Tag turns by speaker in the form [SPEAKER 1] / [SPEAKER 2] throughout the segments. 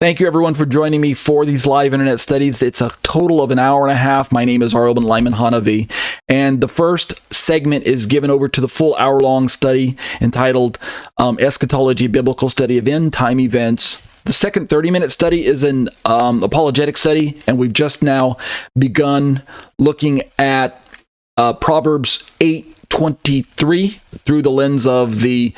[SPEAKER 1] Thank you, everyone, for joining me for these live internet studies. It's a total of an hour and a half. My name is Arlen Lyman Hanavi, and the first segment is given over to the full hour-long study entitled Eschatology, Biblical Study of End-Time Events. The second 30-minute study is an apologetic study, and we've just now begun looking at Proverbs 8:23 through the lens of the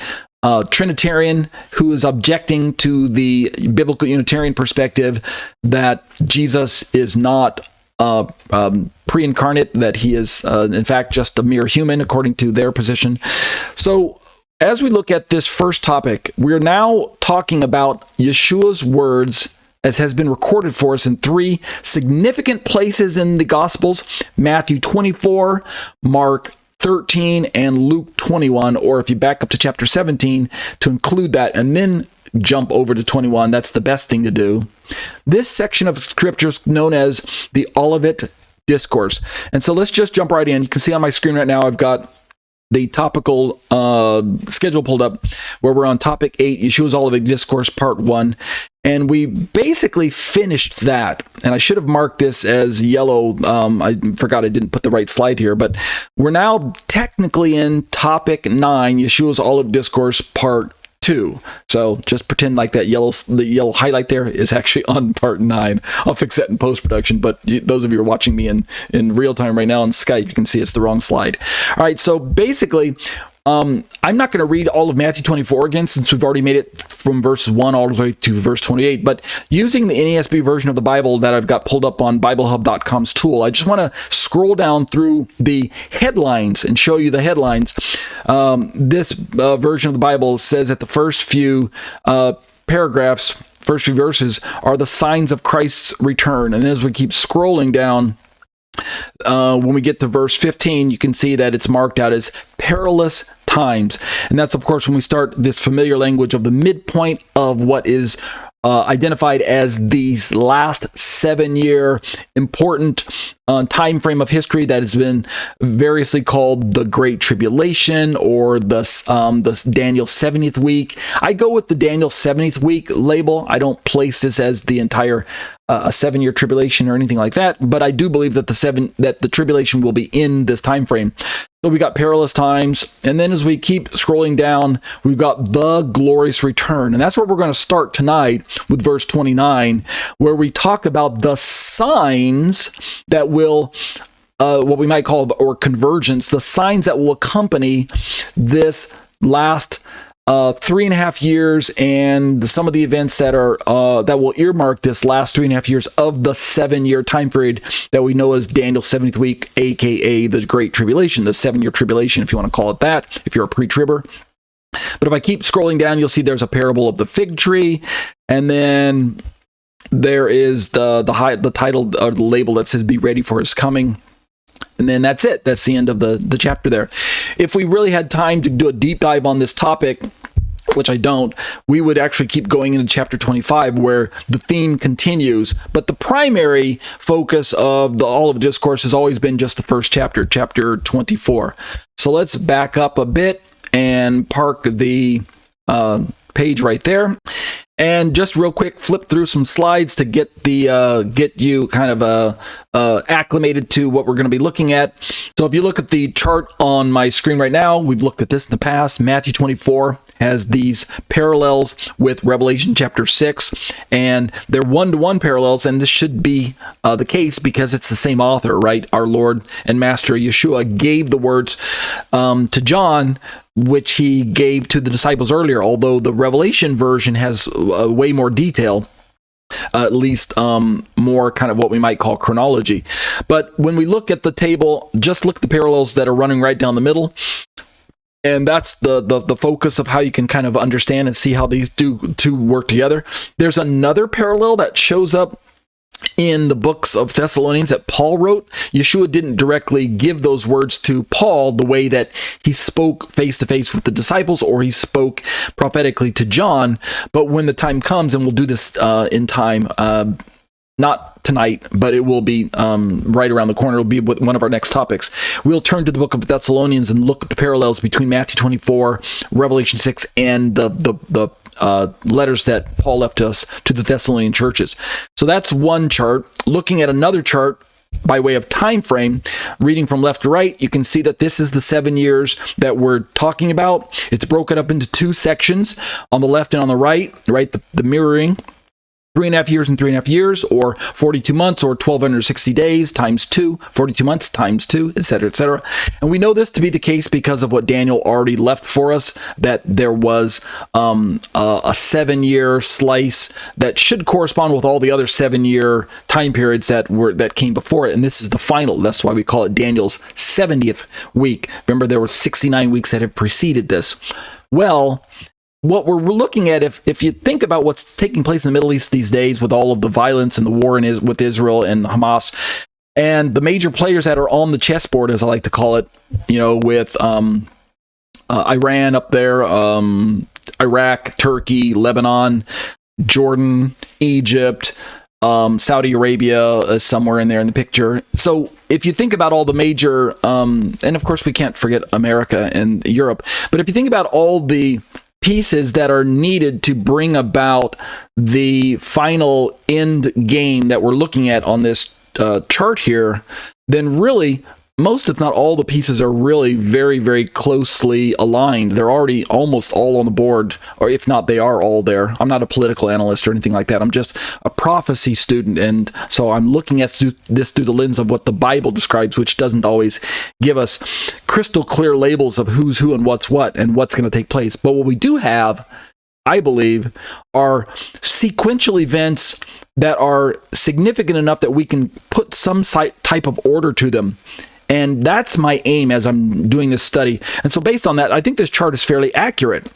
[SPEAKER 1] Trinitarian who is objecting to the biblical Unitarian perspective that Jesus is not pre-incarnate, that he is in fact just a mere human according to their position. So as we look at this first topic, we're now talking about Yeshua's words as has been recorded for us in three significant places in the Gospels: Matthew 24, Mark 13, and Luke 21, or if you back up to chapter 17 to include that and then jump over to 21, that's the best thing to do. This section of scripture is known as the Olivet Discourse. And so let's just jump right in. You can see on my screen right now, I've got the topical schedule pulled up where we're on topic 8, Yeshua's Olivet Discourse, part 1. And we basically finished that. And I should have marked this as yellow. I forgot I didn't put the right slide here. But we're now technically in topic 9, Yeshua's Olivet Discourse, part 2. So just pretend like the yellow highlight there is actually on part 9. I'll fix that in post-production, but those of you who are watching me in real time right now on Skype, you can see it's the wrong slide. All right, so basically, I'm not going to read all of Matthew 24 again, since we've already made it from verse 1 all the way to verse 28, but using the NASB version of the Bible that I've got pulled up on BibleHub.com's tool, I just want to scroll down through the headlines and show you the headlines. This version of the Bible says that the first few paragraphs, first few verses, are the signs of Christ's return. And as we keep scrolling down, when we get to verse 15, you can see that it's marked out as perilous times. And that's, of course, when we start this familiar language of the midpoint of what is identified as the last 7-year important time frame of history that has been variously called the Great Tribulation or the Daniel 70th week. I go with the Daniel 70th week label. I don't place this as the entire 7-year tribulation or anything like that, but I do believe that the tribulation will be in this time frame. So we got perilous times, and then as we keep scrolling down, we've got the glorious return. And that's where we're going to start tonight with verse 29, where we talk about the signs that will, what we might call, or convergence, the signs that will accompany this last 3.5 years, and some of the events that are that will earmark this last 3.5 years of the 7-year time period that we know as Daniel 70th week, aka the Great Tribulation, the 7-year tribulation, if you want to call it that, if you're a pre-tribber. But if I keep scrolling down, you'll see there's a parable of the fig tree, and then there is the title or the label that says "Be ready for His coming." And then that's it. That's the end of the chapter there. If we really had time to do a deep dive on this topic, which I don't, we would actually keep going into chapter 25, where the theme continues. But the primary focus of the Olivet Discourse has always been just the first chapter, chapter 24. So let's back up a bit and park the page right there. And just real quick, flip through some slides to get you kind of acclimated to what we're going to be looking at. So if you look at the chart on my screen right now, we've looked at this in the past. Matthew 24 has these parallels with Revelation chapter 6, and they're one-to-one parallels, and this should be the case because it's the same author, right? Our Lord and Master Yeshua gave the words to John, which he gave to the disciples earlier, although the Revelation version has way more detail, at least more kind of what we might call chronology. But when we look at the table, just look at the parallels that are running right down the middle, and that's the focus of how you can kind of understand and see how these two work together. There's another parallel that shows up in the books of Thessalonians that Paul wrote. Yeshua didn't directly give those words to Paul the way that he spoke face-to-face with the disciples, or he spoke prophetically to John. But when the time comes, and we'll do this in time, not tonight, but it will be right around the corner. It'll be one of our next topics. We'll turn to the book of Thessalonians and look at the parallels between Matthew 24, Revelation 6, and the letters that Paul left us to the Thessalonian churches. So that's one chart. Looking at another chart by way of time frame, reading from left to right, you can see that this is the 7 years that we're talking about. It's broken up into two sections on the left and on the right, the mirroring. 3.5 years and 3.5 years, or 42 months, or 1,260 days times 2, 42 months times 2, etc., etc. And we know this to be the case because of what Daniel already left for us, that there was a 7-year slice that should correspond with all the other 7-year time periods that came before it. And this is the final. That's why we call it Daniel's 70th week. Remember, there were 69 weeks that have preceded this. Well, what we're looking at, if you think about what's taking place in the Middle East these days with all of the violence and the war with Israel and Hamas, and the major players that are on the chessboard, as I like to call it, with Iran up there, Iraq, Turkey, Lebanon, Jordan, Egypt, Saudi Arabia is somewhere in there in the picture. So if you think about all the major, and of course we can't forget America and Europe, but if you think about all the pieces that are needed to bring about the final end game that we're looking at on this chart here, then really most, if not all, the pieces are really very, very closely aligned. They're already almost all on the board, or if not, they are all there. I'm not a political analyst or anything like that. I'm just a prophecy student, and so I'm looking at this through the lens of what the Bible describes, which doesn't always give us crystal clear labels of who's who and what's going to take place. But what we do have, I believe, are sequential events that are significant enough that we can put some type of order to them. And that's my aim as I'm doing this study. And so based on that, I think this chart is fairly accurate.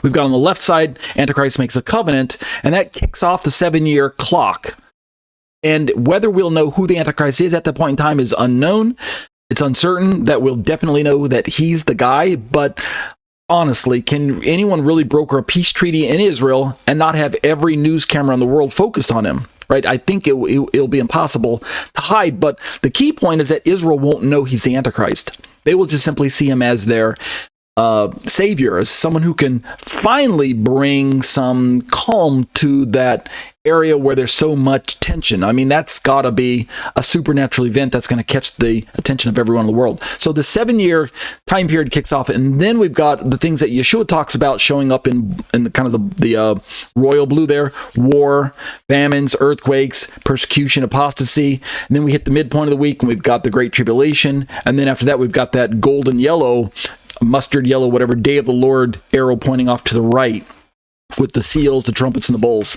[SPEAKER 1] We've got on the left side, Antichrist makes a covenant, and that kicks off the 7-year clock. And whether we'll know who the Antichrist is at that point in time is unknown. It's uncertain that we'll definitely know that he's the guy, but honestly, can anyone really broker a peace treaty in Israel and not have every news camera in the world focused on him? Right? I think it'll be impossible to hide, but the key point is that Israel won't know he's the Antichrist. They will just simply see him as their savior, as someone who can finally bring some calm to that area where there's so much tension. I mean, that's got to be a supernatural event that's going to catch the attention of everyone in the world. So the 7-year time period kicks off, and then we've got the things that Yeshua talks about showing up in kind of the royal blue there: war, famines, earthquakes, persecution, apostasy. And then we hit the midpoint of the week, and we've got the Great Tribulation. And then after that, we've got that golden yellow, mustard yellow, whatever, day of the Lord arrow pointing off to the right with the seals, the trumpets, and the bowls.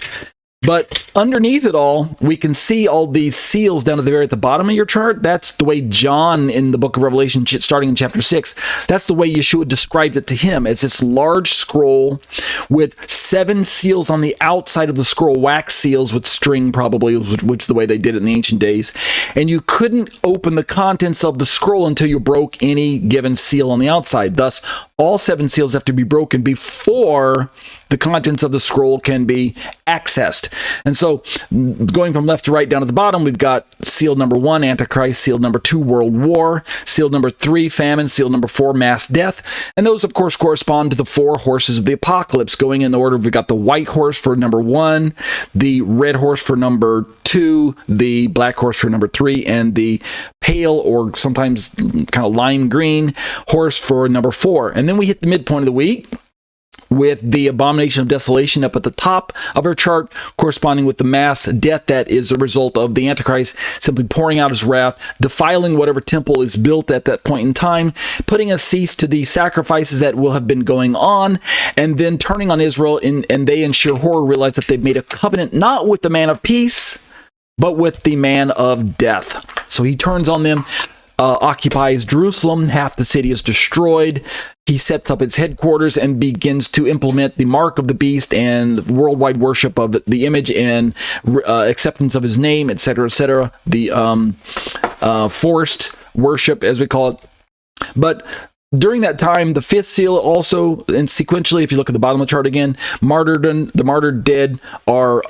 [SPEAKER 1] But underneath it all, we can see all these seals down at the bottom of your chart. That's the way John in the book of Revelation, starting in chapter 6, that's the way Yeshua described it to him. It's this large scroll with 7 seals on the outside of the scroll, wax seals with string probably, which is the way they did it in the ancient days. And you couldn't open the contents of the scroll until you broke any given seal on the outside. Thus, all 7 seals have to be broken before the contents of the scroll can be accessed. And so going from left to right down to the bottom, we've got seal number 1, Antichrist; seal number 2, World War; seal number 3, famine; seal number 4, mass death. And those, of course, correspond to the 4 horses of the apocalypse. Going in order, we've got the white horse for number 1, the red horse for number 2, the black horse for number 3, and the pale, or sometimes kind of lime green, horse for number 4. And then we hit the midpoint of the week with the abomination of desolation up at the top of our chart, corresponding with the mass death that is a result of the Antichrist simply pouring out his wrath, defiling whatever temple is built at that point in time, putting a cease to the sacrifices that will have been going on, and then turning on Israel, and they in sheer horror realize that they've made a covenant not with the man of peace, but with the man of death. So he turns on them, occupies Jerusalem, half the city is destroyed. He sets up its headquarters and begins to implement the mark of the beast and worldwide worship of the image and acceptance of his name, etc., etc. The forced worship, as we call it. But during that time, the 5th seal also, and sequentially, if you look at the bottom of the chart again, martyrdom, the martyred dead are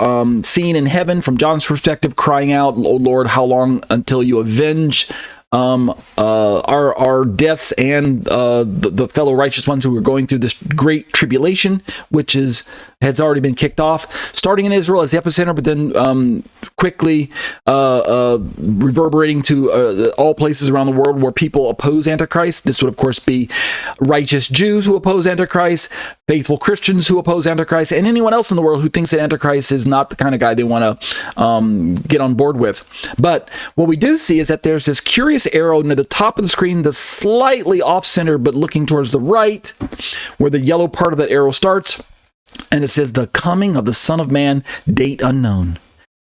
[SPEAKER 1] seen in heaven from John's perspective, crying out, "O Lord, how long until you avenge our deaths and the fellow righteous ones who are going through this great tribulation, which has already been kicked off, starting in Israel as the epicenter, but then quickly reverberating to all places around the world where people oppose Antichrist. This would, of course, be righteous Jews who oppose Antichrist, faithful Christians who oppose Antichrist, and anyone else in the world who thinks that Antichrist is not the kind of guy they want to get on board with. But what we do see is that there's this curious arrow near the top of the screen that's slightly off-center but looking towards the right, where the yellow part of that arrow starts, and it says, "The coming of the Son of Man, date unknown."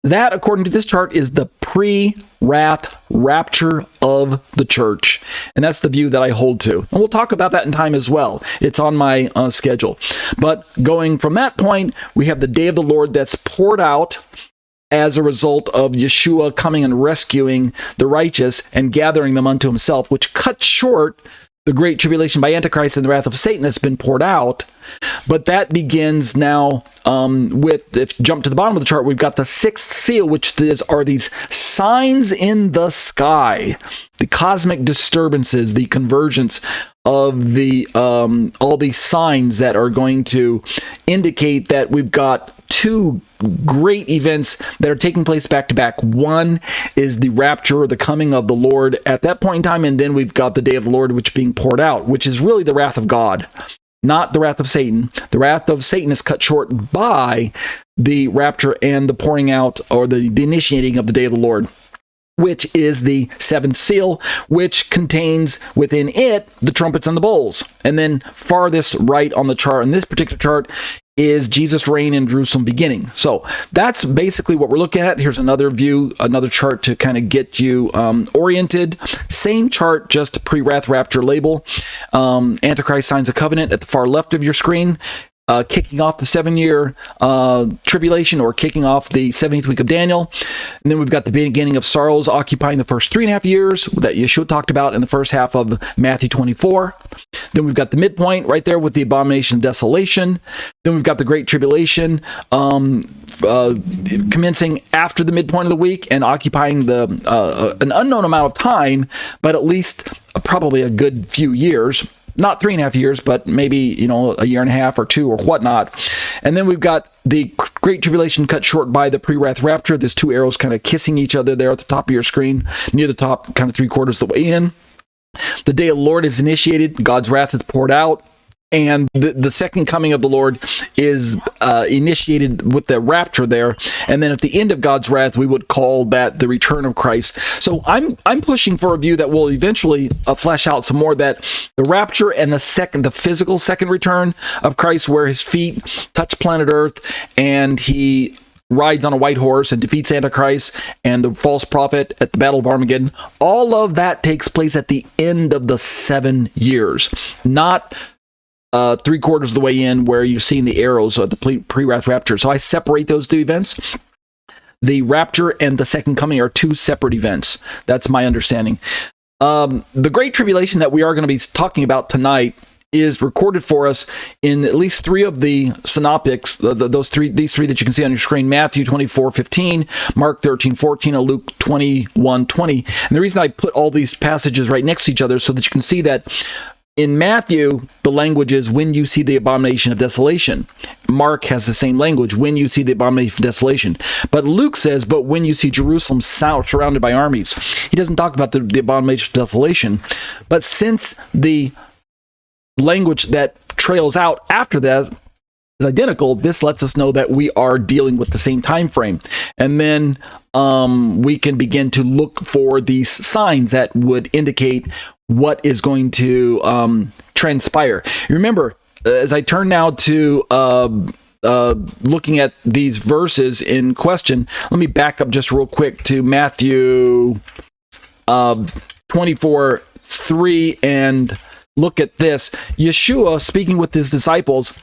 [SPEAKER 1] That, according to this chart, is the pre-wrath rapture of the church. And that's the view that I hold to. And we'll talk about that in time as well. It's on my schedule. But going from that point, we have the day of the Lord that's poured out as a result of Yeshua coming and rescuing the righteous and gathering them unto himself, which cuts short the great tribulation by Antichrist and the wrath of Satan that's been poured out. But that begins now with, if you jump to the bottom of the chart, we've got the sixth seal, which are these signs in the sky, the cosmic disturbances, the convergence of the all these signs that are going to indicate that we've got two great events that are taking place back to back. One is the rapture, or the coming of the Lord at that point in time, and then we've got the day of the Lord, which is being poured out, which is really the wrath of God, not the wrath of Satan. The wrath of Satan is cut short by the rapture and the pouring out, or the initiating of the day of the Lord, which is the seventh seal, which contains within it the trumpets and the bowls. And then farthest right on the chart, in this particular chart, is Jesus' reign in Jerusalem beginning. So that's basically what we're looking at. Here's another view, another chart to kind of get you oriented. Same chart, just pre-wrath rapture label. Antichrist signs a covenant at the far left of your screen. Kicking off the 7-year tribulation, or kicking off the 70th week of Daniel. And then we've got the beginning of sorrows occupying the first 3.5 years that Yeshua talked about in the first half of Matthew 24. Then we've got the midpoint right there with the abomination of desolation. Then we've got the great tribulation commencing after the midpoint of the week and occupying an unknown amount of time, but at least probably a good few years. Not 3.5 years, but maybe, a year and a half or 2 or whatnot. And then we've got the Great Tribulation cut short by the pre-wrath rapture. There's two arrows kind of kissing each other there at the top of your screen, near the top, kind of 3/4 of the way in. The day of the Lord is initiated. God's wrath is poured out. And the second coming of the Lord is initiated with the rapture there. And then at the end of God's wrath, we would call that the return of Christ. So I'm pushing for a view that will eventually flesh out some more, that the rapture and the physical second return of Christ, where his feet touch planet Earth and he rides on a white horse and defeats Antichrist and the false prophet at the Battle of Armageddon, all of that takes place at the end of the 7 years, not 3/4 of the way in, where you've seen the arrows at the pre-wrath rapture. So I separate those two events. The rapture and the second coming are two separate events. That's my understanding. The Great Tribulation that we are going to be talking about tonight is recorded for us in at least 3 of the synoptics, these three that you can see on your screen: Matthew 24:15, Mark 13:14, and Luke 21:20. And the reason I put all these passages right next to each other is so that you can see that in Matthew, the language is when you see the abomination of desolation. Mark has the same language, when you see the abomination of desolation. But Luke says, but when you see Jerusalem surrounded by armies. He doesn't talk about the abomination of desolation. But since the language that trails out after that is identical, this lets us know that we are dealing with the same time frame. And then we can begin to look for these signs that would indicate what is going to transpire. Remember, as I turn now to looking at these verses in question, let me back up just real quick to Matthew 24:3 and look at this. Yeshua speaking with his disciples.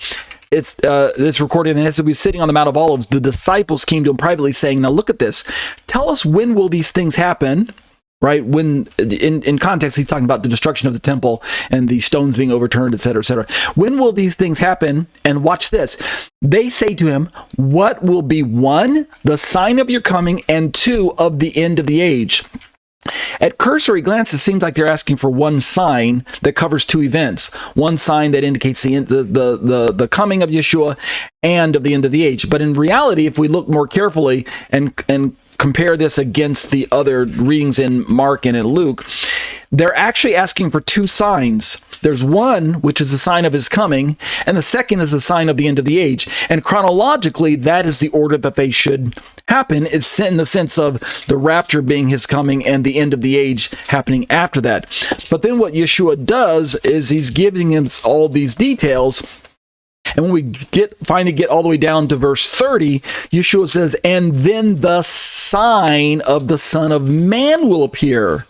[SPEAKER 1] It's recorded, and as he was sitting on the Mount of Olives, the disciples came to him privately, saying, "Now look at this. Tell us, when will these things happen?" Right? When, in context, he's talking about the destruction of the temple and the stones being overturned, etc., etc. When will these things happen? And watch this. They say to him, "What will be 1, the sign of your coming, and 2, of the end of the age?" At cursory glance, it seems like they're asking for one sign that covers two events. One sign that indicates the coming of Yeshua and of the end of the age. But in reality, if we look more carefully and compare this against the other readings in Mark and in Luke, they're actually asking for two signs. There's one, which is the sign of his coming, and the second is the sign of the end of the age. And chronologically, that is the order that they should happen. It's in the sense of the rapture being his coming and the end of the age happening after that. But then what Yeshua does is he's giving him all these details. And when we finally get all the way down to verse 30, Yeshua says, and then the sign of the Son of Man will appear.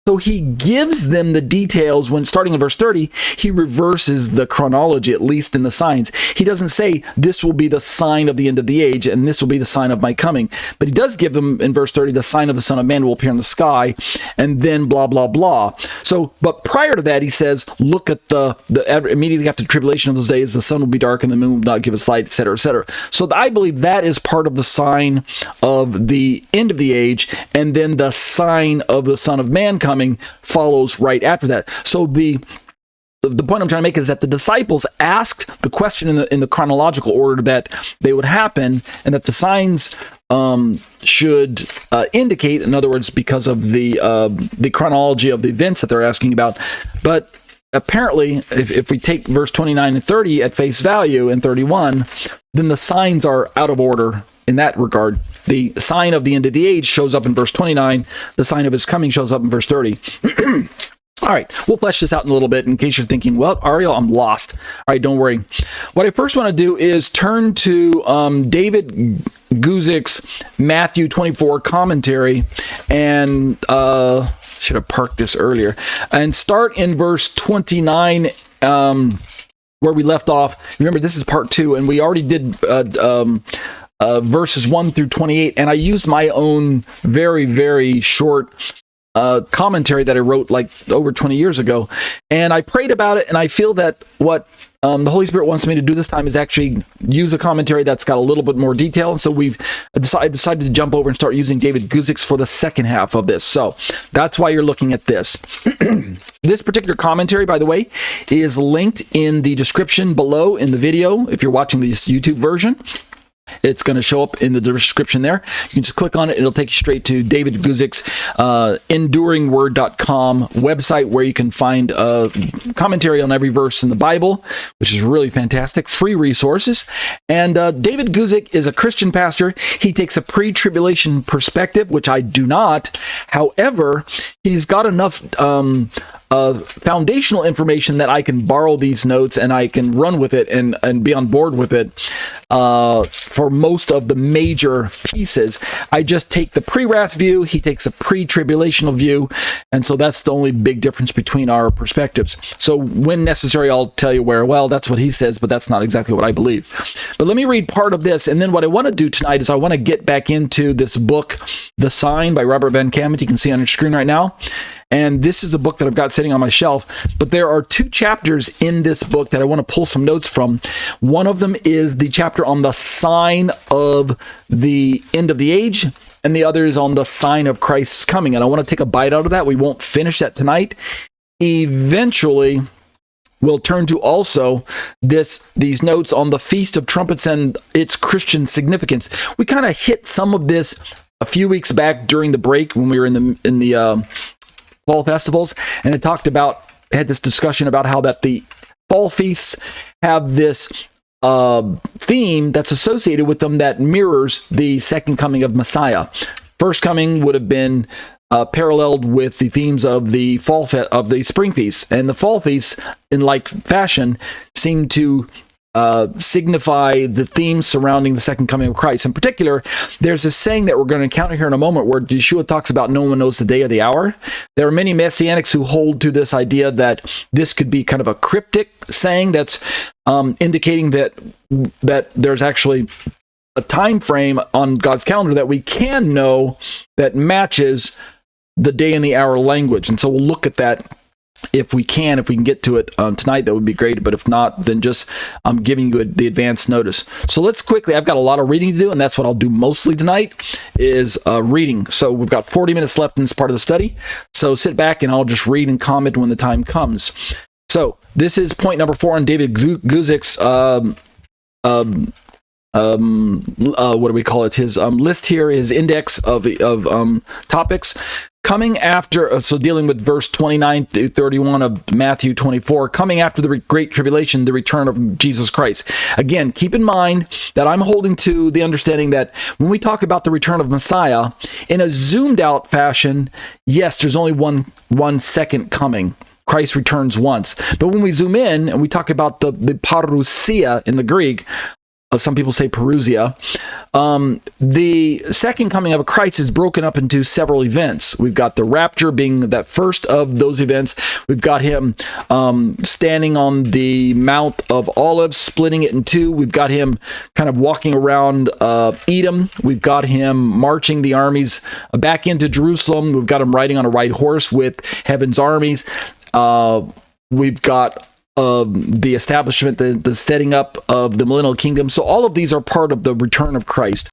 [SPEAKER 1] So he gives them the details when starting in verse 30, he reverses the chronology, at least in the signs. He doesn't say this will be the sign of the end of the age and this will be the sign of my coming. But he does give them in verse 30, the sign of the Son of Man will appear in the sky and then blah, blah, blah. So, but prior to that, he says, look at the immediately after the tribulation of those days, the sun will be dark and the moon will not give its light, etc., etc. So I believe that is part of the sign of the end of the age, and then the sign of the Son of Man coming follows right after that. So the point I'm trying to make is that the disciples asked the question in the chronological order that they would happen, and that the signs should indicate, in other words, because of the chronology of the events that they're asking about. But apparently, if we take verse 29 and 30 at face value and 31, then the signs are out of order in that regard. The sign of the end of the age shows up in verse 29. The sign of his coming shows up in verse 30. All right, we'll flesh this out in a little bit in case you're thinking, well, Ariel, I'm lost. All right, don't worry. What I first want to do is turn to David Guzik's Matthew 24 commentary, and should have parked this earlier, and start in verse 29 where we left off. Remember, this is part 2, and we already did verses 1 through 28, and I used my own very, very short commentary that I wrote like over 20 years ago, and I prayed about it, and I feel that what the Holy Spirit wants me to do this time is actually use a commentary that's got a little bit more detail, and so I decided to jump over and start using David Guzik's for the second half of this. So that's why you're looking at this. This particular commentary, by the way, is linked in the description below in the video if you're watching this YouTube version. It's going to show up in the description there. You can just click on it. It'll take you straight to David Guzik's enduringword.com website, where you can find a commentary on every verse in the Bible, which is really fantastic. Free resources. And David Guzik is a Christian pastor. He takes a pre-tribulation perspective, which I do not. However, he's got enough foundational information that I can borrow these notes and I can run with it and be on board with it for most of the major pieces. I just take the pre-wrath view, he takes a pre-tribulational view, and so that's the only big difference between our perspectives. So when necessary, I'll tell you where, well, that's what he says, but that's not exactly what I believe. But let me read part of this, and then what I want to do tonight is I want to get back into this book, The Sign by Robert Van Kamen. You can see on your screen right now. And this is a book that I've got sitting on my shelf. But there are 2 chapters in this book that I want to pull some notes from. One of them is the chapter on the sign of the end of the age, and the other is on the sign of Christ's coming. And I want to take a bite out of that. We won't finish that tonight. Eventually, we'll turn to also these notes on the Feast of Trumpets and its Christian significance. We kind of hit some of this a few weeks back during the break when we were in the fall festivals, and it had this discussion about how that the fall feasts have this theme that's associated with them that mirrors the second coming of Messiah. First coming would have been paralleled with the themes of the of the spring feasts, and the fall feasts, in like fashion, seem to signify the themes surrounding the second coming of Christ. In particular, there's a saying that we're going to encounter here in a moment where Yeshua talks about no one knows the day or the hour. There are many Messianics who hold to this idea that this could be kind of a cryptic saying that's indicating that there's actually a time frame on God's calendar that we can know that matches the day and the hour language. And so we'll look at that if we can get to it tonight, that would be great. But if not, then just I'm giving you the advance notice. So let's quickly, I've got a lot of reading to do, and that's what I'll do mostly tonight, is reading. So we've got 40 minutes left in this part of the study. So sit back and I'll just read and comment when the time comes. So this is point number 4 on David Guzik's what do we call it? His list here, his index of topics. Coming after, so dealing with verse 29 through 31 of Matthew 24, coming after the Great Tribulation, the return of Jesus Christ. Again, keep in mind that I'm holding to the understanding that when we talk about the return of Messiah, in a zoomed out fashion, yes, there's only one second coming. Christ returns once. But when we zoom in and we talk about the parousia in the Greek, some people say parousia, the second coming of Christ is broken up into several events. We've got the rapture being that first of those events. We've got him standing on the Mount of Olives, splitting it in two. We've got him kind of walking around Edom. We've got him marching the armies back into Jerusalem. We've got him riding on a white horse with heaven's armies. We've got the establishment, the setting up of the millennial kingdom. So all of these are part of the return of Christ.